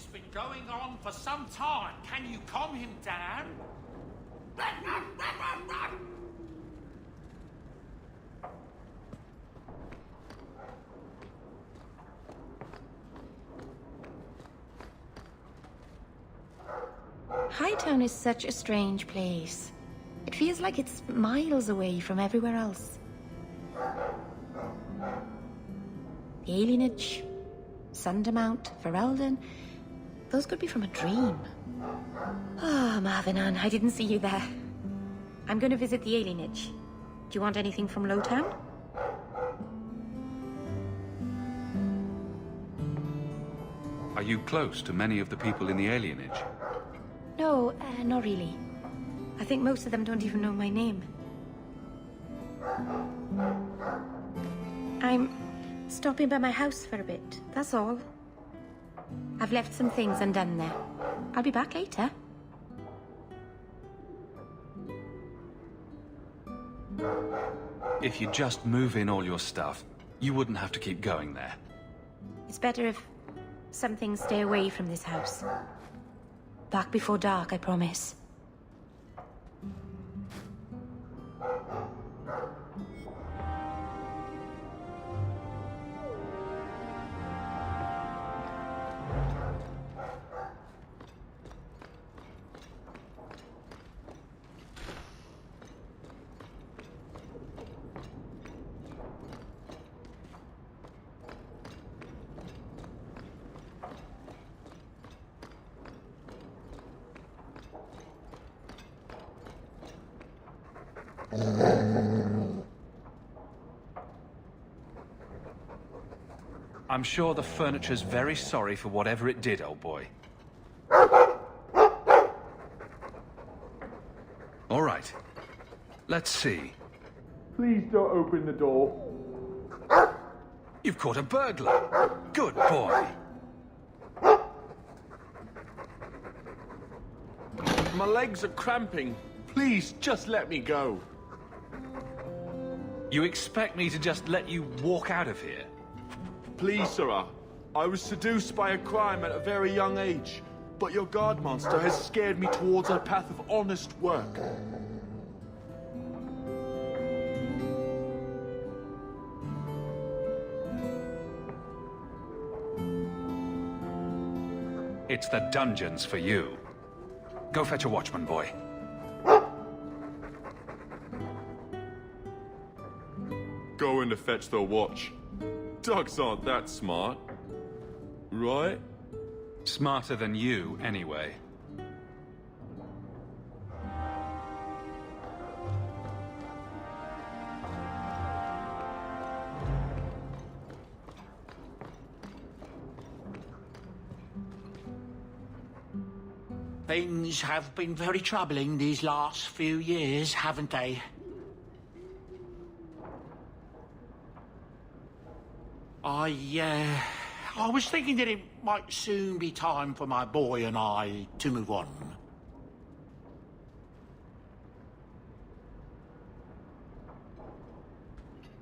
has been going on for some time. Can you calm him down? Hightown is such a strange place. It feels like it's miles away from everywhere else. The alienage, Sundermount, Ferelden, those could be from a dream. Oh, Marvinan, I didn't see you there. I'm going to visit the alienage. Do you want anything from Lowtown? Are you close to many of the people in the alienage? No, not really. I think most of them don't even know my name. I'm stopping by my house for a bit, that's all. I've left some things undone there. I'll be back later. If you just move in all your stuff, you wouldn't have to keep going there. It's better if some things stay away from this house. Back before dark, I promise. I'm sure the furniture's very sorry for whatever it did, old boy. All right. Let's see. Please don't open the door. You've caught a burglar. Good boy. My legs are cramping. Please, just let me go. You expect me to just let you walk out of here? Please, sirrah. I was seduced by a crime at a very young age, but your guard monster has scared me towards a path of honest work. It's the dungeons for you. Go fetch a watchman, boy. Going to fetch the watch. Dogs aren't that smart. Right? Smarter than you, anyway. Things have been very troubling these last few years, haven't they? I was thinking that it might soon be time for my boy and I to move on.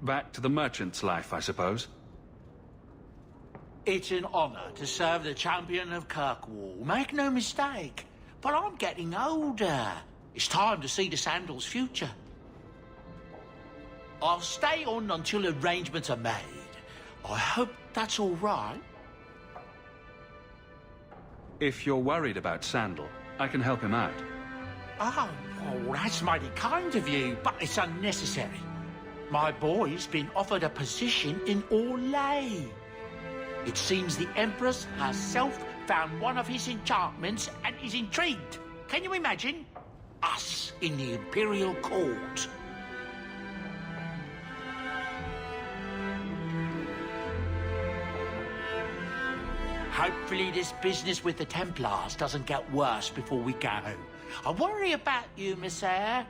Back to the merchant's life, I suppose. It's an honor to serve the champion of Kirkwall, make no mistake. But I'm getting older. It's time to see the Sandals' future. I'll stay on until arrangements are made. I hope that's all right. If you're worried about Sandal, I can help him out. Oh, well, that's mighty kind of you, but it's unnecessary. My boy's been offered a position in Orlais. It seems the Empress herself found one of his enchantments and is intrigued. Can you imagine? Us in the Imperial Court. Hopefully this business with the Templars doesn't get worse before we go. I worry about you, Miss Eyre.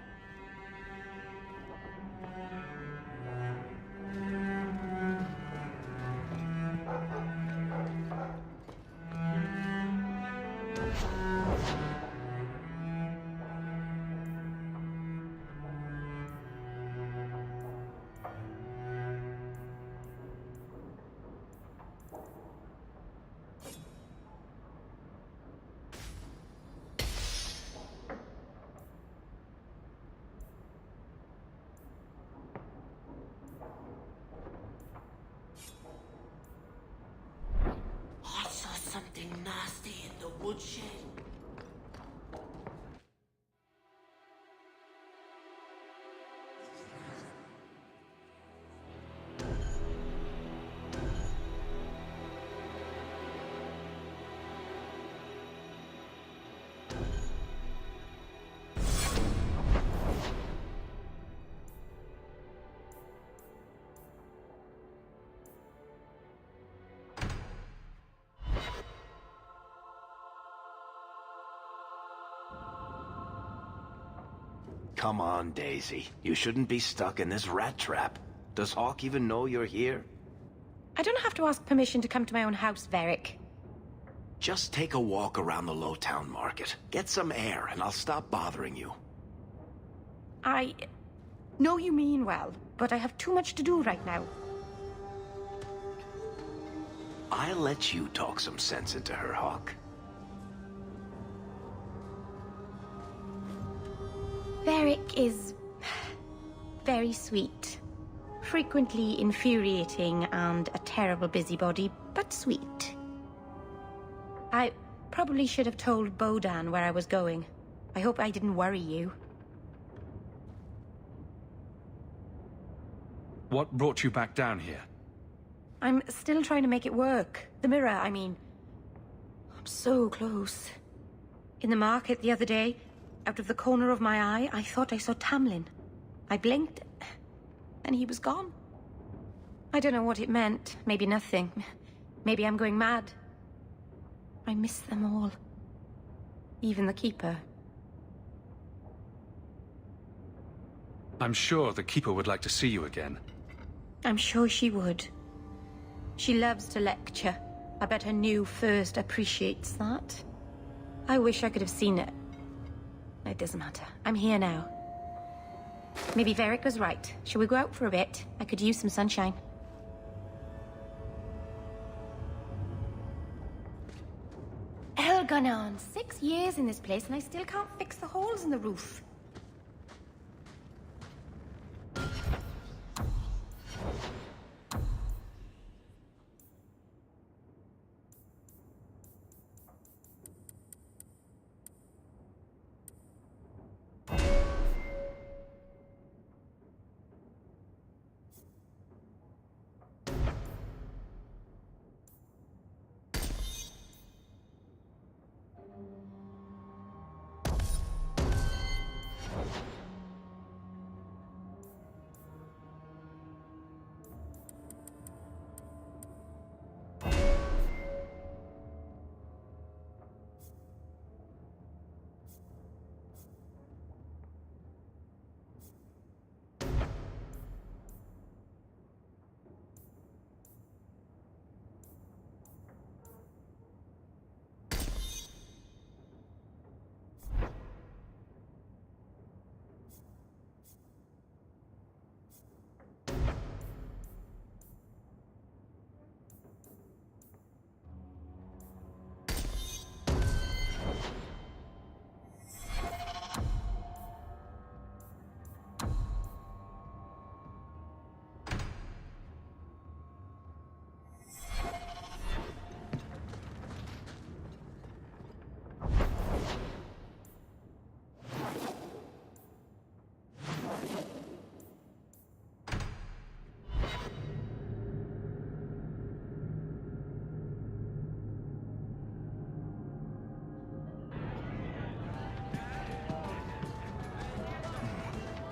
stay in the woodshed. Come on, Daisy. You shouldn't be stuck in this rat trap. Does Hawke even know you're here? I don't have to ask permission to come to my own house, Varric. Just take a walk around the Lowtown Market. Get some air, and I'll stop bothering you. I know you mean well, but I have too much to do right now. I'll let you talk some sense into her, Hawke. Varric is very sweet. Frequently infuriating and a terrible busybody, but sweet. I probably should have told Bodan where I was going. I hope I didn't worry you. What brought you back down here? I'm still trying to make it work. The mirror, I mean. I'm so close. In the market the other day, out of the corner of my eye, I thought I saw Tamlin. I blinked, and he was gone. I don't know what it meant. Maybe nothing. Maybe I'm going mad. I miss them all. Even the Keeper. I'm sure the Keeper would like to see you again. I'm sure she would. She loves to lecture. I bet her new first appreciates that. I wish I could have seen it. It doesn't matter. I'm here now. Maybe Varric was right. Shall we go out for a bit? I could use some sunshine. Elganon, 6 years in this place and I still can't fix the holes in the roof.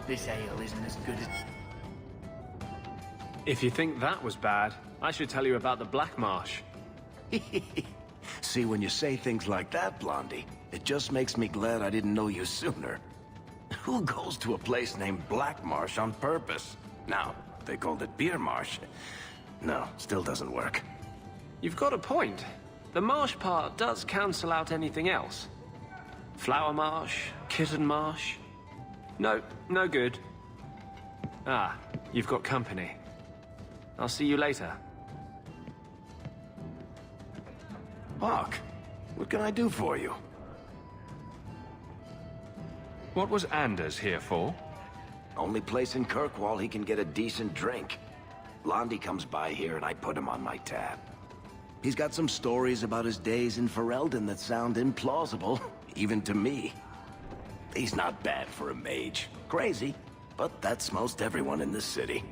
This ale isn't as good as... If you think that was bad, I should tell you about the Black Marsh. See, when you say things like that, Blondie, it just makes me glad I didn't know you sooner. Who goes to a place named Black Marsh on purpose? Now, they called it Beer Marsh. No, still doesn't work. You've got a point. The marsh part does cancel out anything else. Flower Marsh, Kitten Marsh. No, no good. Ah, you've got company. I'll see you later. Hawke, what can I do for you? What was Anders here for? Only place in Kirkwall he can get a decent drink. Blondie comes by here and I put him on my tab. He's got some stories about his days in Ferelden that sound implausible, even to me. He's not bad for a mage. Crazy, but that's most everyone in this city.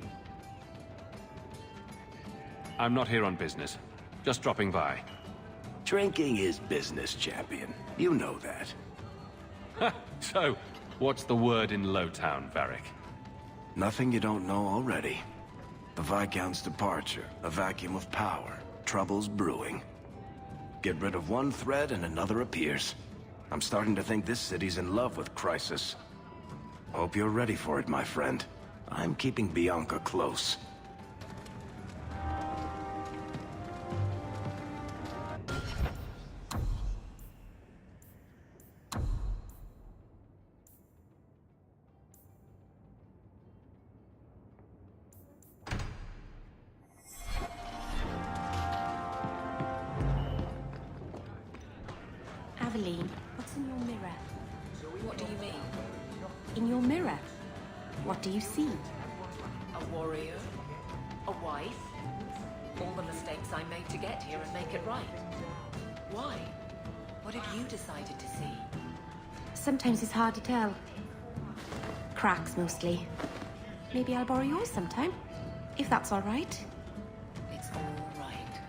I'm not here on business. Just dropping by. Drinking is business, champion. You know that. So, what's the word in Lowtown, Varric? Nothing you don't know already. The Viscount's departure, a vacuum of power, troubles brewing. Get rid of one thread and another appears. I'm starting to think this city's in love with Crisis. Hope you're ready for it, my friend. I'm keeping Bianca close. Aveline, what's in your mirror? What do you mean? In your mirror, what do you see? A warrior, a wife, all the mistakes I made to get here and make it right. Why? What have you decided to see? Sometimes it's hard to tell. Cracks, mostly. Maybe I'll borrow yours sometime, if that's all right. It's all right.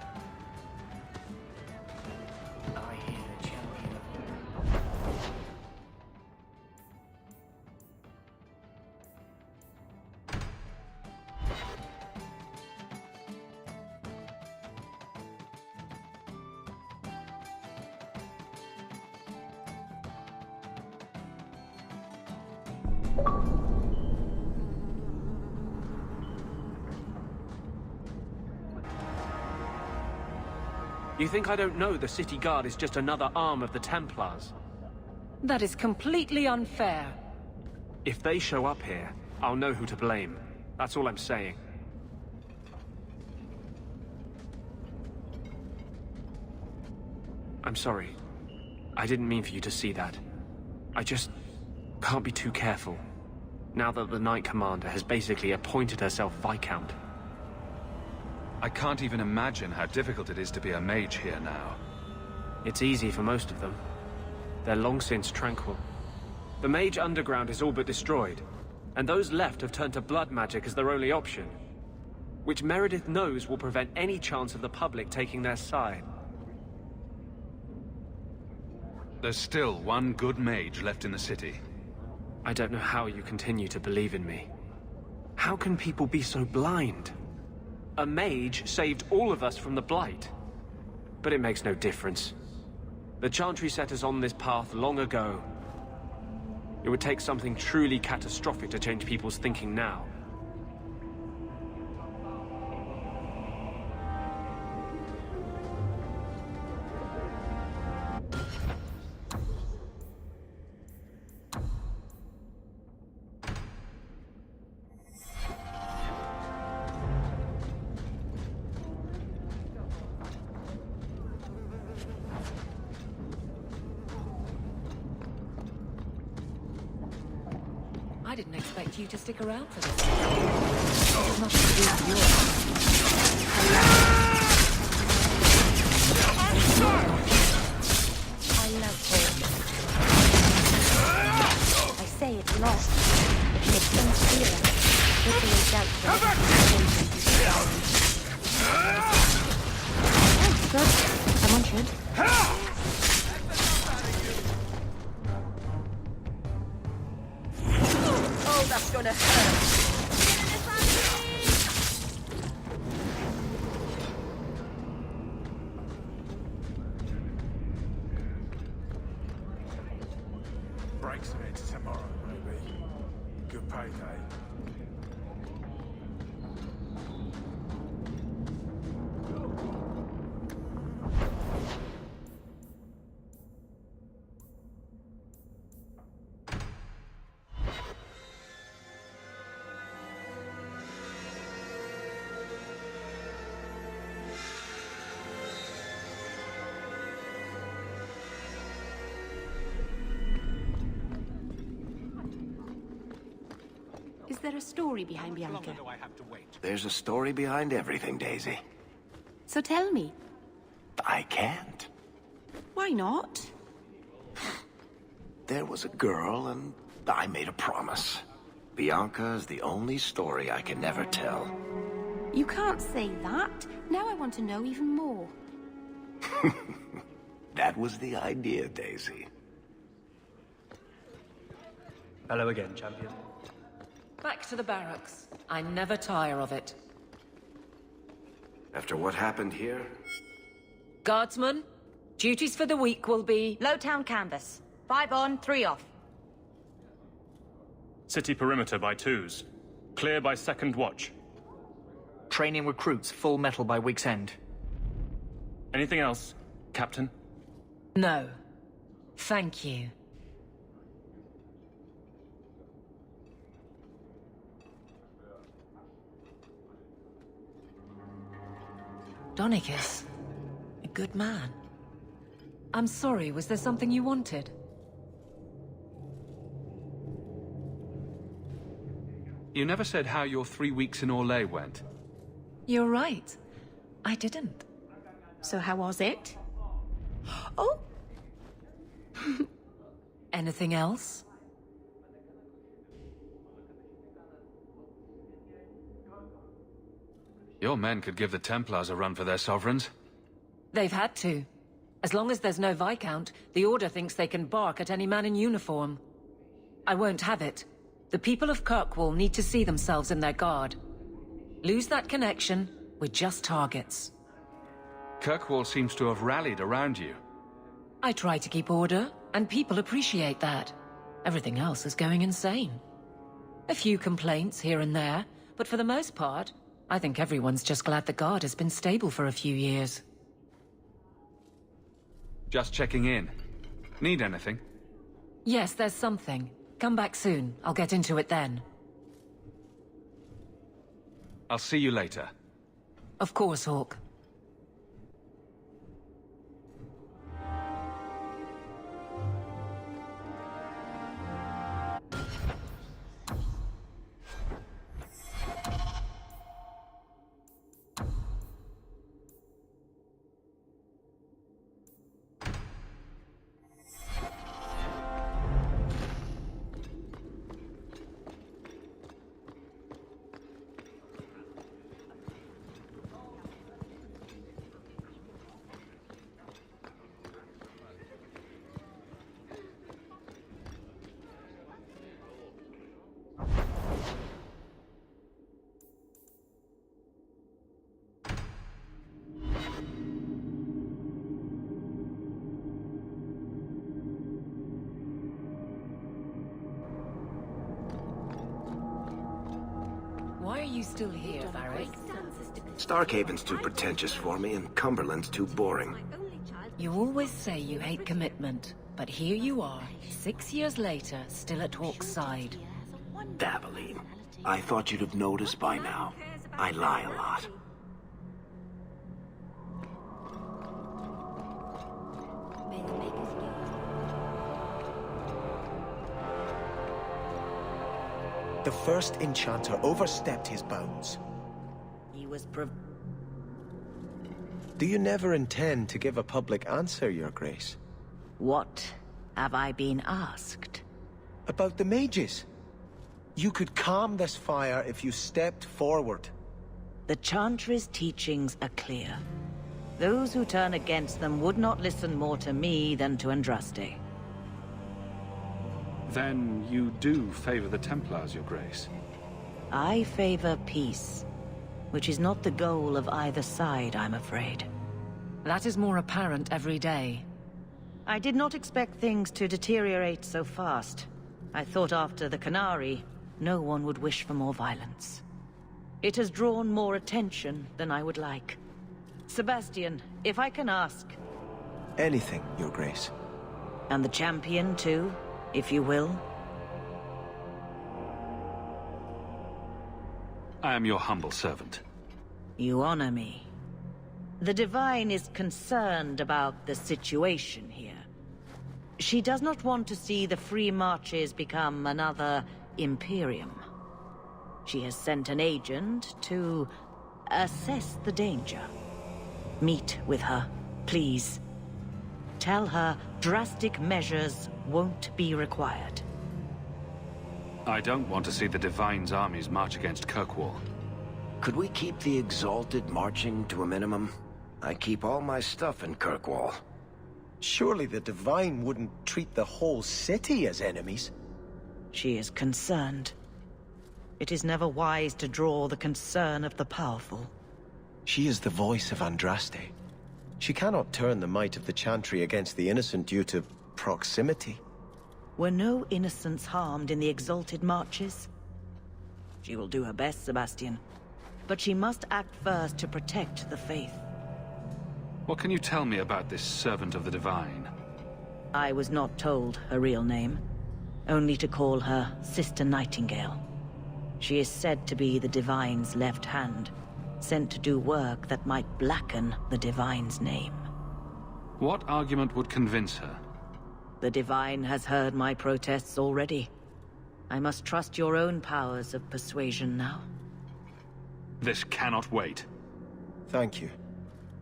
I hear the champion. You think I don't know the City Guard is just another arm of the Templars? That is completely unfair. If they show up here, I'll know who to blame. That's all I'm saying. I'm sorry. I didn't mean for you to see that. I just can't be too careful, now that the Knight Commander has basically appointed herself Viscount. I can't even imagine how difficult it is to be a mage here now. It's easy for most of them. They're long since tranquil. The Mage Underground is all but destroyed, and those left have turned to blood magic as their only option, which Meredith knows will prevent any chance of the public taking their side. There's still one good mage left in the city. I don't know how you continue to believe in me. How can people be so blind? A mage saved all of us from the Blight. But it makes no difference. The Chantry set us on this path long ago. It would take something truly catastrophic to change people's thinking now. I didn't expect you to stick around for this. It's nothing to do with yours. I love hawke. I say it's lost. It makes things clearer. Literally doubt Oh, good. Someone should. Oh, that's gonna hurt. Breaks it tomorrow, maybe. Good payday. Is there a story behind Bianca? There's a story behind everything, Daisy. So tell me, I can't. Why not? There was a girl, and I made a promise. Bianca is the only story I can never tell. You can't say that. Now I want to know even more. That was the idea, Daisy. Hello again, champion. Back to the barracks. I never tire of it. After what happened here, Guardsmen, duties for the week will be... Lowtown canvas. 5 on, 3 off. City perimeter by 2s. Clear by 2nd watch. Training recruits full metal by week's end. Anything else, Captain? No. Thank you. Donicus. A good man. I'm sorry, was there something you wanted? You never said how your 3 weeks in Orlais went. You're right. I didn't. So how was it? Oh! Anything else? Your men could give the Templars a run for their sovereigns. They've had to. As long as there's no Viscount, the Order thinks they can bark at any man in uniform. I won't have it. The people of Kirkwall need to see themselves in their guard. Lose that connection, we're just targets. Kirkwall seems to have rallied around you. I try to keep order, and people appreciate that. Everything else is going insane. A few complaints here and there, but for the most part, I think everyone's just glad the guard has been stable for a few years. Just checking in. Need anything? Yes, there's something. Come back soon. I'll get into it then. I'll see you later. Of course, Hawke. Why are you still here, Varys? Starkhaven's too pretentious for me, and Cumberland's too boring. You always say you hate commitment, but here you are, 6 years later, still at Hawke's side. Dabbling. I thought you'd have noticed by now. I lie a lot. The first enchanter overstepped his bounds. He was Do you never intend to give a public answer, Your Grace? What have I been asked? About the mages. You could calm this fire if you stepped forward. The Chantry's teachings are clear. Those who turn against them would not listen more to me than to Andraste. Then you do favor the Templars, Your Grace? I favor peace, which is not the goal of either side, I'm afraid. That is more apparent every day. I did not expect things to deteriorate so fast. I thought after the Canary, no one would wish for more violence. It has drawn more attention than I would like. Sebastian, if I can ask... Anything, Your Grace. And the champion, too, if you will? I am your humble servant. You honor me. The Divine is concerned about the situation here. She does not want to see the Free Marches become another Imperium. She has sent an agent to assess the danger. Meet with her. Please, tell her drastic measures won't be required. I don't want to see the Divine's armies march against Kirkwall. Could we keep the Exalted marching to a minimum? I keep all my stuff in Kirkwall. Surely the Divine wouldn't treat the whole city as enemies. She is concerned. It is never wise to draw the concern of the powerful. She is the voice of Andraste. She cannot turn the might of the Chantry against the innocent due to proximity. Were no innocents harmed in the Exalted marches? She will do her best, Sebastian. But she must act first to protect the faith. What can you tell me about this servant of the Divine? I was not told her real name. Only to call her Sister Nightingale. She is said to be the Divine's left hand, sent to do work that might blacken the Divine's name. What argument would convince her? The Divine has heard my protests already. I must trust your own powers of persuasion now. This cannot wait. Thank you.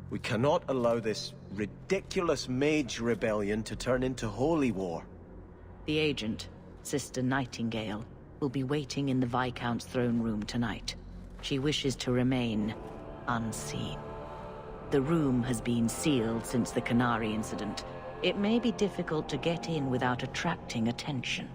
We cannot allow this ridiculous mage rebellion to turn into holy war. The agent, Sister Nightingale, will be waiting in the Viscount's throne room tonight. She wishes to remain unseen. The room has been sealed since the Canary incident. It may be difficult to get in without attracting attention.